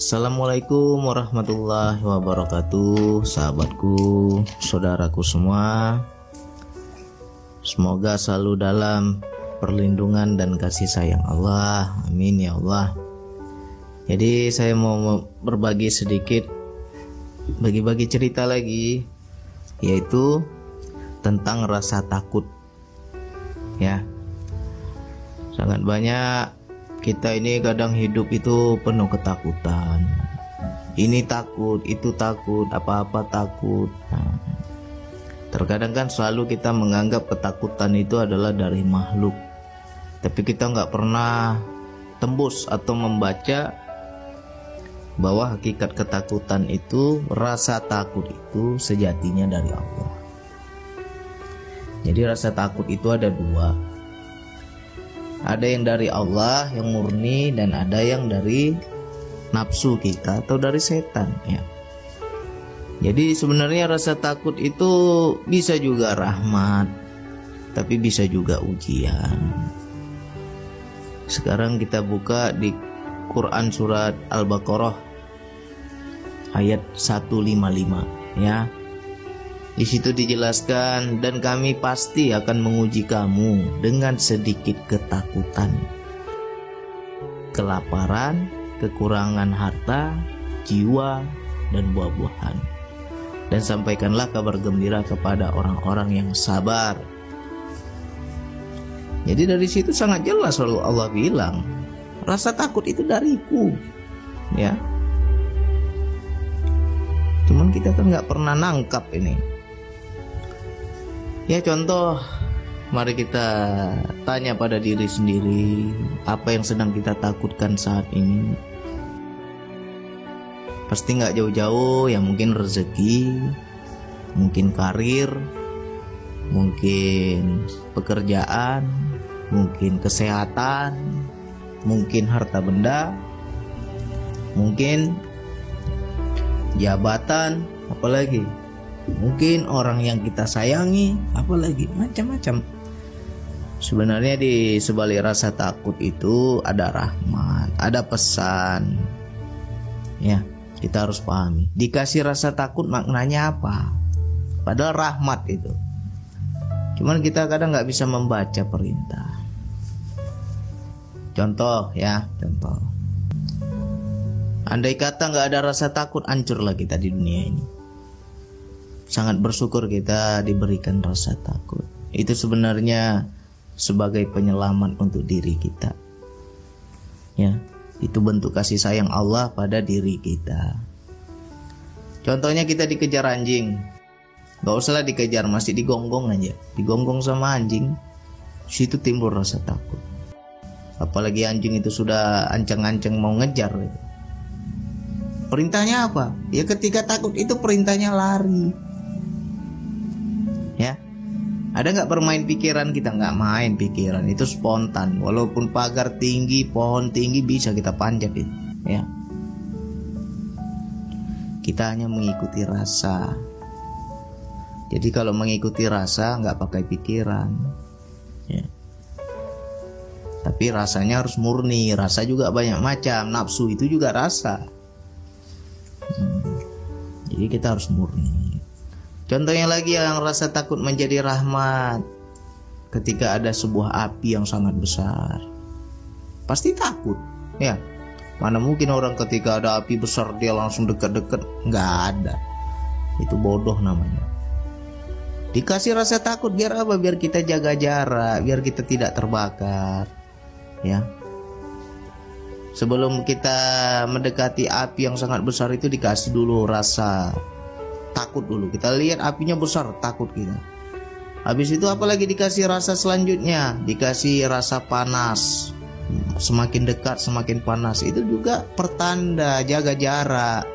Assalamualaikum warahmatullahi wabarakatuh, sahabatku, saudaraku semua. Semoga selalu dalam perlindungan dan kasih sayang Allah. Amin ya Allah. Jadi saya mau berbagi sedikit, bagi-bagi cerita lagi, yaitu tentang rasa takut. Ya, sangat banyak kita ini kadang hidup itu penuh ketakutan. Ini takut, itu takut, apa-apa takut. Nah, terkadang kan selalu kita menganggap ketakutan itu adalah dari makhluk, tapi kita nggak pernah tembus atau membaca bahwa hakikat ketakutan itu, rasa takut itu sejatinya dari Allah. Jadi rasa takut itu ada dua. Ada yang dari Allah yang murni, dan ada yang dari nafsu kita atau dari setan ya. Jadi sebenarnya rasa takut itu bisa juga rahmat, tapi bisa juga ujian. Sekarang kita buka di Quran surat Al-Baqarah ayat 155 ya. Di situ dijelaskan, dan kami pasti akan menguji kamu dengan sedikit ketakutan, kelaparan, kekurangan harta, jiwa, dan buah-buahan. Dan sampaikanlah kabar gembira kepada orang-orang yang sabar. Jadi dari situ sangat jelas lalu Allah bilang, rasa takut itu dariku, ya. Cuman kita kan nggak pernah nangkap ini. Ya contoh, mari kita tanya pada diri sendiri, apa yang sedang kita takutkan saat ini? Pasti nggak jauh-jauh, ya mungkin rezeki, mungkin karir, mungkin pekerjaan, mungkin kesehatan, mungkin harta benda, mungkin jabatan, apalagi mungkin orang yang kita sayangi, apalagi macam-macam. Sebenarnya di sebalik rasa takut itu ada rahmat, ada pesan. Ya, kita harus pahami. Dikasih rasa takut maknanya apa? Padahal rahmat itu. Cuman kita kadang nggak bisa membaca perintah. Contoh ya, contoh. Andai kata nggak ada rasa takut, hancurlah kita di dunia ini. Sangat bersyukur kita diberikan rasa takut. Itu sebenarnya sebagai penyelamat untuk diri kita. Ya, itu bentuk kasih sayang Allah pada diri kita. Contohnya kita dikejar anjing. Gak usahlah dikejar, masih digonggong aja. Digonggong sama anjing, situ timbul rasa takut. Apalagi anjing itu sudah ancang-ancang mau ngejar. Perintahnya apa? Ya ketika takut itu perintahnya lari. Ya, ada nggak bermain pikiran kita? Nggak main pikiran, itu spontan. Walaupun pagar tinggi, pohon tinggi bisa kita panjat itu. Ya, kita hanya mengikuti rasa. Jadi kalau mengikuti rasa nggak pakai pikiran. Ya. Tapi rasanya harus murni. Rasa juga banyak macam. Nafsu itu juga rasa. Jadi kita harus murni. Contohnya lagi yang rasa takut menjadi rahmat. Ketika ada sebuah api yang sangat besar, pasti takut. Ya, mana mungkin orang ketika ada api besar dia langsung dekat-dekat? Nggak ada. Itu bodoh namanya. Dikasih rasa takut biar apa? Biar kita jaga jarak, biar kita tidak terbakar. Ya. Sebelum kita mendekati api yang sangat besar itu dikasih dulu rasa takut dulu. Kita lihat apinya besar, takut kita. Habis itu apalagi dikasih rasa selanjutnya? Dikasih rasa panas. Semakin dekat semakin panas. Itu juga pertanda jaga jarak.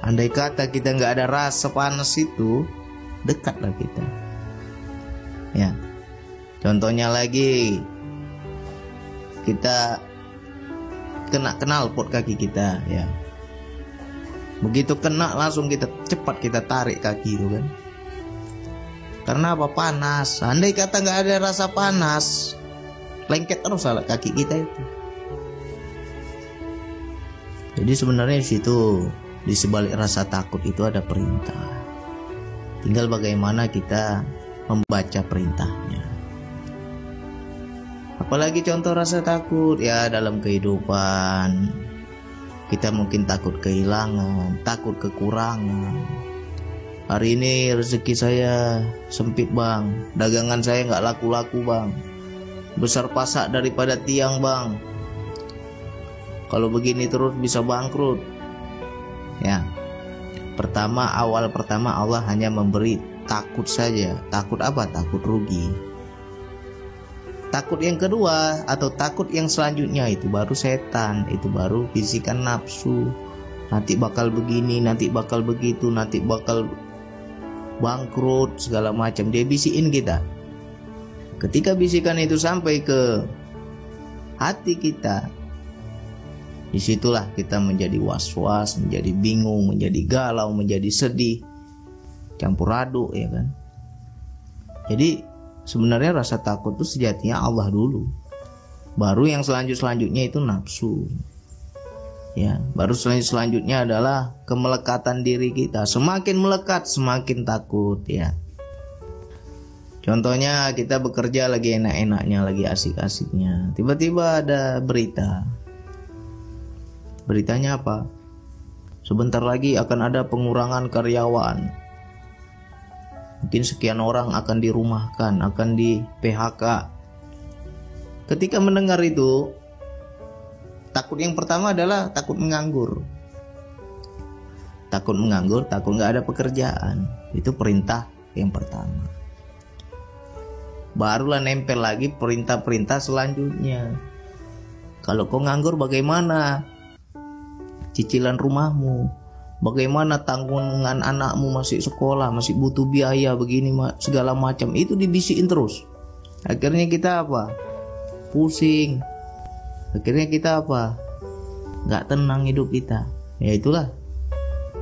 Andai kata kita nggak ada rasa panas itu, dekatlah kita. Ya. Contohnya lagi, kita kena knalpot kaki kita, ya. Begitu kena langsung kita cepat kita tarik kaki itu kan. Karena apa? Panas. Andai kata nggak ada rasa panas, lengket terus kaki kita itu. Jadi sebenarnya di situ, di sebalik rasa takut itu ada perintah. Tinggal bagaimana kita membaca perintahnya. Apalagi contoh rasa takut ya dalam kehidupan. Kita mungkin takut kehilangan, takut kekurangan. Hari ini rezeki saya sempit bang, dagangan saya nggak laku-laku bang, besar pasak daripada tiang bang. Kalau begini terus bisa bangkrut. Ya, awal pertama Allah hanya memberi takut saja. Takut apa? Takut rugi. Takut yang kedua atau takut yang selanjutnya itu baru setan, itu baru bisikan nafsu. Nanti bakal begini, nanti bakal begitu, nanti bakal bangkrut segala macam. Dia bisikin kita. Ketika bisikan itu sampai ke hati kita, disitulah kita menjadi was-was, menjadi bingung, menjadi galau, menjadi sedih, campur aduk, ya kan. Jadi sebenarnya rasa takut itu sejatinya Allah dulu, baru yang selanjutnya itu nafsu. Ya, baru selanjutnya adalah kemelekatan diri kita. Semakin melekat, semakin takut, ya. Contohnya kita bekerja lagi enak-enaknya, lagi asik-asiknya, tiba-tiba ada berita. Beritanya apa? Sebentar lagi akan ada pengurangan karyawan. Mungkin sekian orang akan dirumahkan, akan di PHK. Ketika mendengar itu, takut yang pertama adalah takut menganggur. Takut menganggur, takut gak ada pekerjaan. Itu perintah yang pertama. Barulah nempel lagi perintah-perintah selanjutnya. Kalau kau nganggur bagaimana cicilan rumahmu? Bagaimana tanggungan anakmu masih sekolah, masih butuh biaya begini segala macam. Itu dibisikin terus. Akhirnya kita apa? Pusing. Akhirnya kita apa? Gak tenang hidup kita. Ya itulah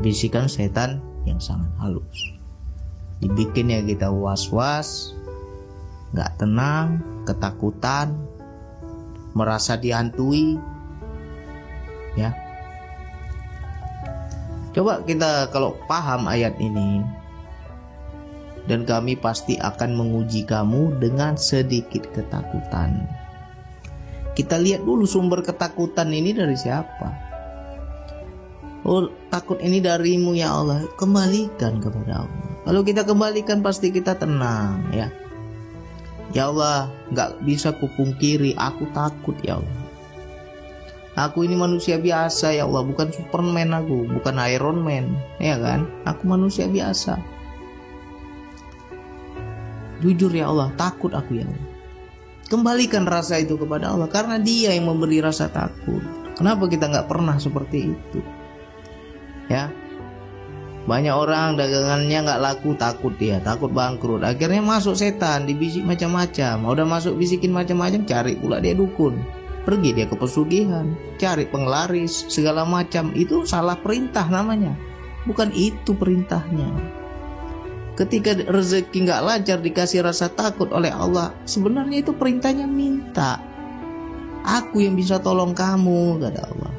bisikan setan yang sangat halus. Dibikin ya kita was-was, gak tenang, ketakutan, merasa dihantui. Ya. Coba kita kalau paham ayat ini, dan kami pasti akan menguji kamu dengan sedikit ketakutan. Kita lihat dulu sumber ketakutan ini dari siapa. Oh, takut ini darimu ya Allah. Kembalikan kepada Allah. Kalau kita kembalikan pasti kita tenang, ya. Ya Allah, gak bisa kupungkiri, aku takut ya Allah. Aku ini manusia biasa ya Allah, bukan Superman aku, bukan Iron Man, ya kan? Aku manusia biasa. Jujur ya Allah, takut aku ya Allah. Kembalikan rasa itu kepada Allah, karena Dia yang memberi rasa takut. Kenapa kita nggak pernah seperti itu? Ya, banyak orang dagangannya nggak laku, takut dia, takut bangkrut. Akhirnya masuk setan, dibisik macam-macam. Udah masuk bisikin macam-macam, cari pula dia dukun. Pergi dia ke pesugihan, cari penglaris, segala macam. Itu salah perintah namanya. Bukan itu perintahnya. Ketika rezeki gak lancar dikasih rasa takut oleh Allah, sebenarnya itu perintahnya minta. Aku yang bisa tolong kamu, kata Allah.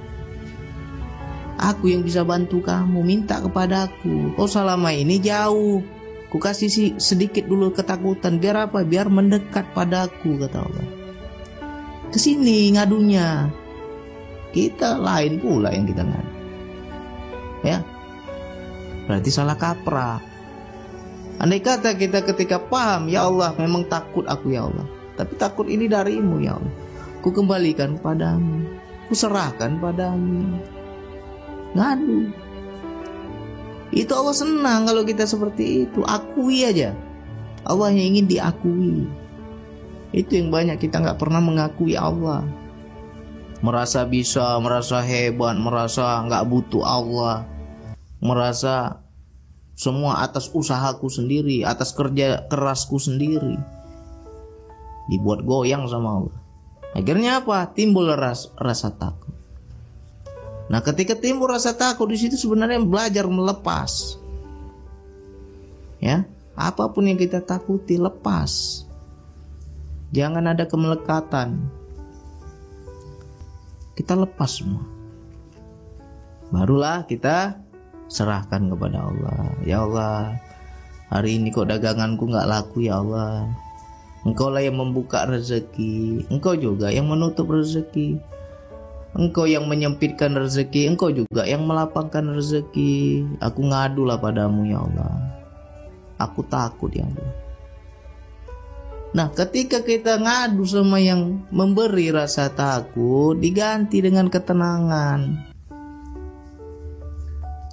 Aku yang bisa bantu kamu, minta kepadaku. Kau selama ini jauh, ku kasih sedikit dulu ketakutan. Biar apa? Biar mendekat padaku, kata Allah. Kesini ngadunya. Kita lain pula yang kita ngadu. Ya, berarti salah kaprah. Andai kata kita ketika paham, ya Allah memang takut aku ya Allah, tapi takut ini darimu ya Allah, ku kembalikan padamu, ku serahkan padamu. Ngadu. Itu Allah senang kalau kita seperti itu. Akui aja. Allah yang ingin diakui. Itu yang banyak kita gak pernah mengakui Allah. Merasa bisa, merasa hebat, merasa gak butuh Allah, merasa semua atas usahaku sendiri, atas kerja kerasku sendiri. Dibuat goyang sama Allah. Akhirnya apa? Timbul rasa takut. Nah, ketika timbul rasa takut, di situ sebenarnya belajar melepas. Ya, apapun yang kita takuti, lepas. Jangan ada kemelekatan. Kita lepas semua. Barulah kita serahkan kepada Allah. Ya Allah, hari ini kok daganganku gak laku ya Allah. Engkau lah yang membuka rezeki, Engkau juga yang menutup rezeki, Engkau yang menyempitkan rezeki, Engkau juga yang melapangkan rezeki. Aku ngadulah padamu ya Allah. Aku takut ya Allah. Nah, ketika kita ngadu sama yang memberi rasa takut, diganti dengan ketenangan,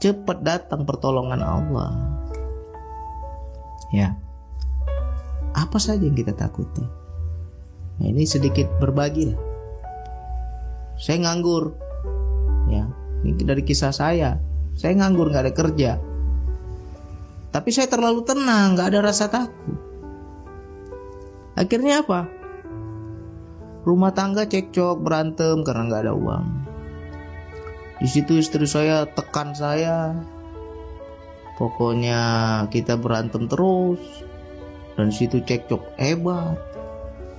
cepat datang pertolongan Allah. Ya, apa saja yang kita takuti. Nah, ini sedikit berbagi lah. Saya nganggur, ya, ini dari kisah saya. Saya nganggur, nggak ada kerja, tapi saya terlalu tenang, nggak ada rasa takut. Akhirnya apa? Rumah tangga cekcok, berantem karena nggak ada uang. Di situ istri saya tekan saya, pokoknya kita berantem terus, dan di situ cekcok hebat.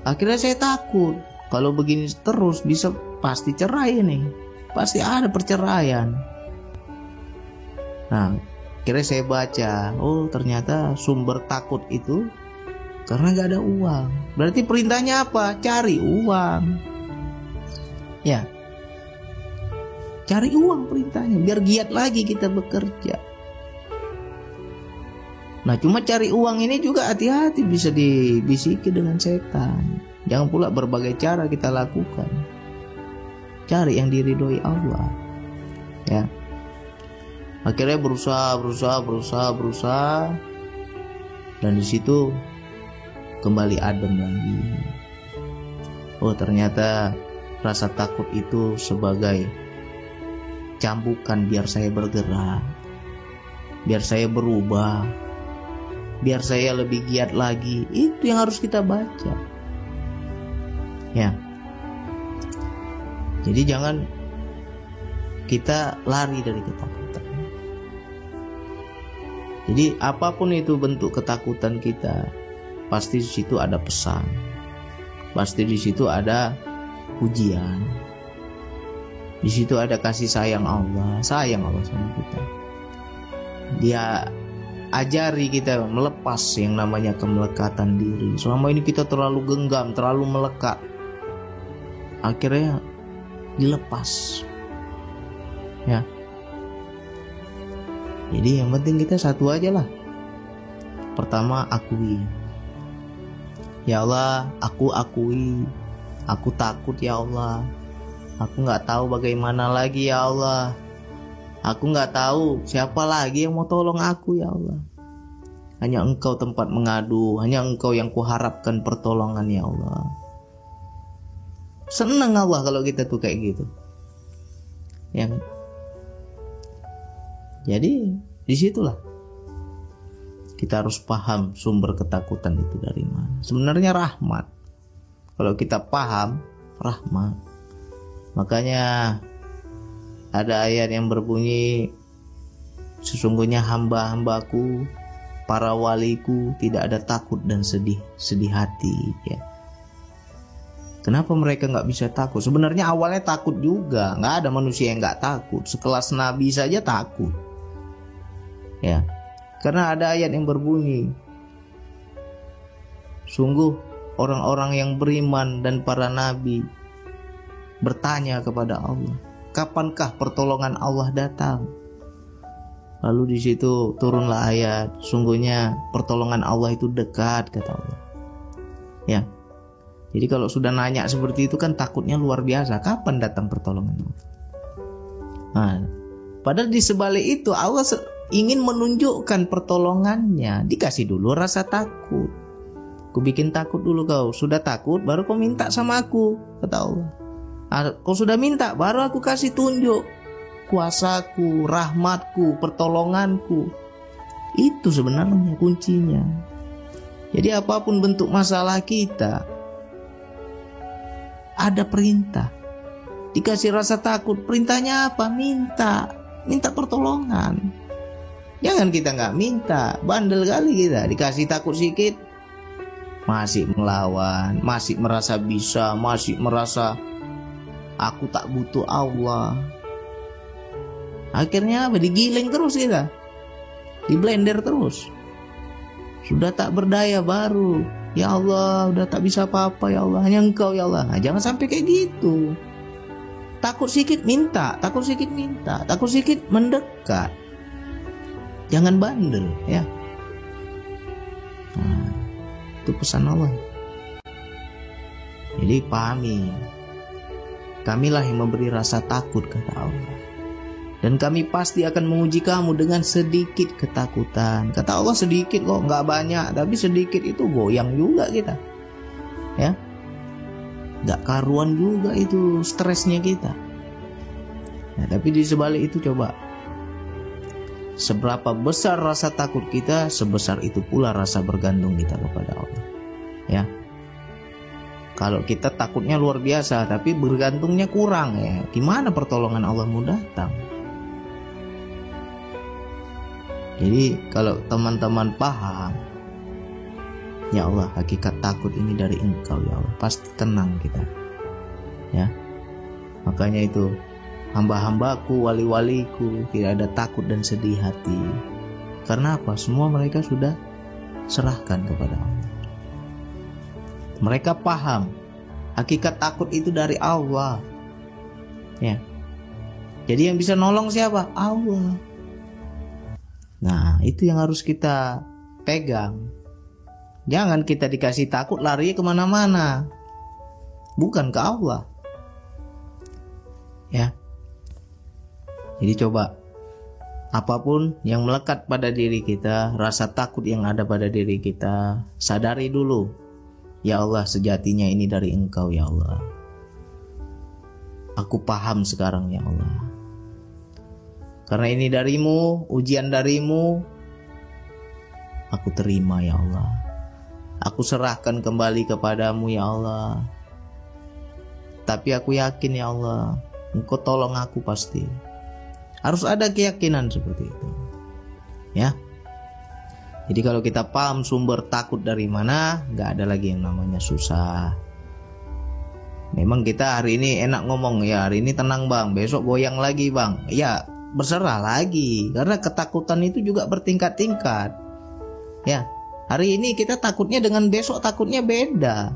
Akhirnya saya takut, kalau begini terus bisa pasti cerai nih, pasti ada perceraian. Nah, akhirnya saya baca, oh ternyata sumber takut itu karena gak ada uang. Berarti perintahnya apa? Cari uang. Ya, cari uang perintahnya, biar giat lagi kita bekerja. Nah, cuma cari uang ini juga hati-hati, bisa dibisiki dengan setan. Jangan pula berbagai cara kita lakukan. Cari yang diridhoi Allah. Ya. Akhirnya berusaha. Dan di situ kembali adem lagi. Oh, ternyata rasa takut itu sebagai cambukan biar saya bergerak, biar saya berubah, biar saya lebih giat lagi. Itu yang harus kita baca. Ya. Jadi jangan kita lari dari ketakutan. Jadi apapun itu bentuk ketakutan kita, pasti di situ ada pesan, pasti di situ ada ujian, di situ ada kasih sayang Allah sama kita. Dia ajari kita melepas yang namanya kemelekatan diri. Selama ini kita terlalu genggam, terlalu melekat, akhirnya dilepas. Ya. Jadi yang penting kita satu aja lah. Pertama, akui. Ya Allah, aku akui, aku takut ya Allah. Aku gak tahu bagaimana lagi ya Allah. Aku gak tahu siapa lagi yang mau tolong aku ya Allah. Hanya Engkau tempat mengadu, hanya Engkau yang kuharapkan pertolongan ya Allah. Senang Allah kalau kita tuh kayak gitu. Ya. Jadi disitulah kita harus paham sumber ketakutan itu dari mana. Sebenarnya rahmat. Kalau kita paham, rahmat. Makanya ada ayat yang berbunyi, sesungguhnya hamba-hambaku, para waliku tidak ada takut dan sedih hati. Ya. Kenapa mereka nggak bisa takut? Sebenarnya awalnya takut juga. Nggak ada manusia yang nggak takut. Sekelas Nabi saja takut. Ya. Karena ada ayat yang berbunyi, sungguh orang-orang yang beriman dan para nabi bertanya kepada Allah, kapankah pertolongan Allah datang? Lalu di situ turunlah ayat, sungguhnya pertolongan Allah itu dekat, kata Allah. Ya. Jadi kalau sudah nanya seperti itu kan takutnya luar biasa. Kapan datang pertolongan Allah? Nah, padahal di sebalik itu Allah ingin menunjukkan pertolongannya. Dikasih dulu rasa takut. Ku bikin takut dulu kau. Sudah takut baru kau minta sama aku, kata Allah. Kau sudah minta baru aku kasih tunjuk kuasaku, rahmatku, pertolonganku. Itu sebenarnya kuncinya. Jadi apapun bentuk masalah kita, ada perintah. Dikasih rasa takut, perintahnya apa? Minta pertolongan. Jangan kita nggak minta, bandel kali kita. Dikasih takut sedikit, masih melawan, masih merasa bisa, masih merasa aku tak butuh Allah. Akhirnya apa? Digiling terus kita, di blender terus. Sudah tak berdaya baru, ya Allah, udah tak bisa apa-apa ya Allah, hanya Engkau ya Allah. Nah, jangan sampai kayak gitu. Takut sedikit minta, takut sedikit minta, takut sedikit mendekat. Jangan bandel ya. Nah, itu pesan Allah. Jadi pahami, kamilah yang memberi rasa takut kata Allah. Dan kami pasti akan menguji kamu dengan sedikit ketakutan. Kata Allah sedikit kok, nggak banyak, tapi sedikit itu goyang juga kita, ya. Nggak karuan juga itu stresnya kita. Nah, tapi di sebalik itu coba, seberapa besar rasa takut kita, sebesar itu pula rasa bergantung kita kepada Allah, ya. Kalau kita takutnya luar biasa, tapi bergantungnya kurang, ya gimana pertolongan Allah mau datang? Jadi kalau teman-teman paham, ya Allah, hakikat takut ini dari Engkau ya Allah, pasti tenang kita, ya. Makanya itu, hamba-hambaku, wali-waliku tidak ada takut dan sedih hati. Karena apa? Semua mereka sudah serahkan kepada Allah. Mereka paham hakikat takut itu dari Allah, ya. Jadi yang bisa nolong siapa? Allah. Nah, itu yang harus kita pegang. Jangan kita dikasih takut lari kemana-mana, bukan ke Allah, ya. Jadi coba, apapun yang melekat pada diri kita, rasa takut yang ada pada diri kita, sadari dulu, ya Allah, sejatinya ini dari Engkau ya Allah. Aku paham sekarang ya Allah. Karena ini darimu, ujian darimu, aku terima ya Allah. Aku serahkan kembali kepadamu ya Allah. Tapi aku yakin ya Allah, Engkau tolong aku pasti. Harus ada keyakinan seperti itu, ya. Jadi kalau kita paham sumber takut dari mana, gak ada lagi yang namanya susah. Memang kita hari ini enak ngomong, ya hari ini tenang bang, besok goyang lagi bang. Ya berserah lagi, karena ketakutan itu juga bertingkat-tingkat, ya. Hari ini kita takutnya dengan besok takutnya beda.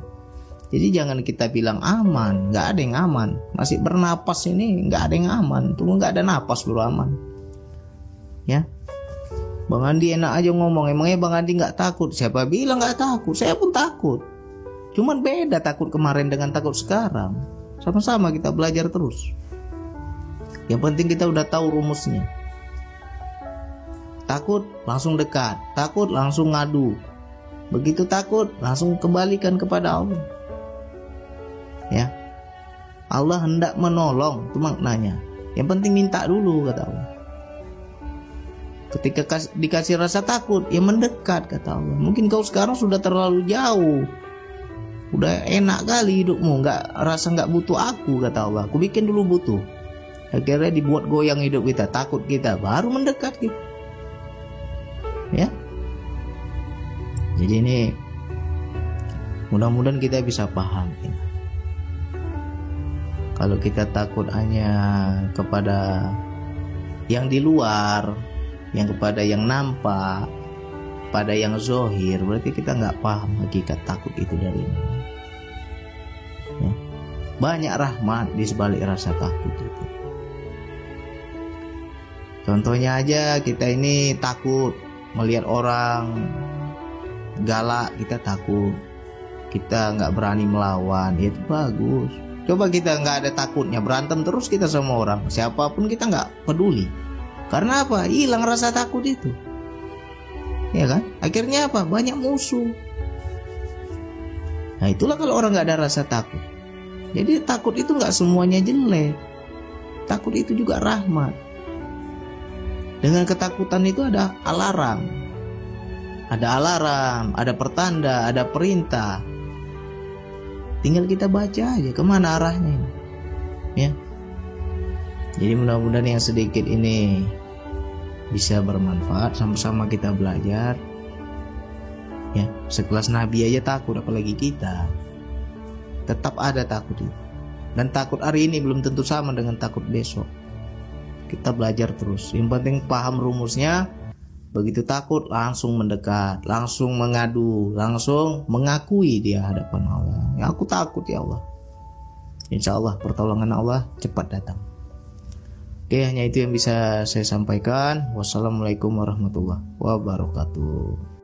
Jadi jangan kita bilang aman, nggak ada yang aman. Masih bernapas ini nggak ada yang aman, tunggu nggak ada napas baru aman, ya. Bang Andi enak aja ngomong, emangnya Bang Andi nggak takut? Siapa bilang nggak takut? Saya pun takut, cuman beda takut kemarin dengan takut sekarang. Sama-sama kita belajar terus. Yang penting kita udah tahu rumusnya. Takut langsung dekat, takut langsung ngadu. Begitu takut langsung kembalikan kepada Allah, ya. Allah hendak menolong, itu maknanya. Yang penting minta dulu kata Allah. Ketika dikasih rasa takut, ya mendekat kata Allah. Mungkin kau sekarang sudah terlalu jauh, udah enak kali hidupmu, rasa nggak butuh aku kata Allah. Aku bikin dulu butuh. Akhirnya dibuat goyang hidup kita, takut kita, baru mendekat kita, ya. Jadi ini mudah-mudahan kita bisa paham ya. Kalau kita takut hanya kepada yang di luar, yang kepada yang nampak, pada yang zohir, berarti kita nggak paham hakikat takut itu dari mana, ya. Banyak rahmat di sebalik rasa takut itu. Contohnya aja, kita ini takut melihat orang galak, kita takut, kita nggak berani melawan, ya itu bagus. Coba kita nggak ada takutnya, berantem terus kita sama orang, siapapun kita nggak peduli. Karena apa? Hilang rasa takut itu, ya kan? Akhirnya apa? Banyak musuh. Nah itulah kalau orang nggak ada rasa takut. Jadi takut itu nggak semuanya jelek, takut itu juga rahmat. Dengan ketakutan itu ada alarm, ada pertanda, ada perintah. Tinggal kita baca aja kemana arahnya, ya. Jadi mudah-mudahan yang sedikit ini bisa bermanfaat, sama-sama kita belajar, ya. Sekelas Nabi aja takut, apalagi kita. Tetap ada takut itu. Dan takut hari ini belum tentu sama dengan takut besok. kita belajar terus. Yang penting paham rumusnya. Begitu takut langsung mendekat, langsung mengadu, langsung mengakui di hadapan Allah. Ya aku takut ya Allah. Insya Allah pertolongan Allah cepat datang. Oke, hanya itu yang bisa saya sampaikan. Wassalamualaikum warahmatullahi wabarakatuh.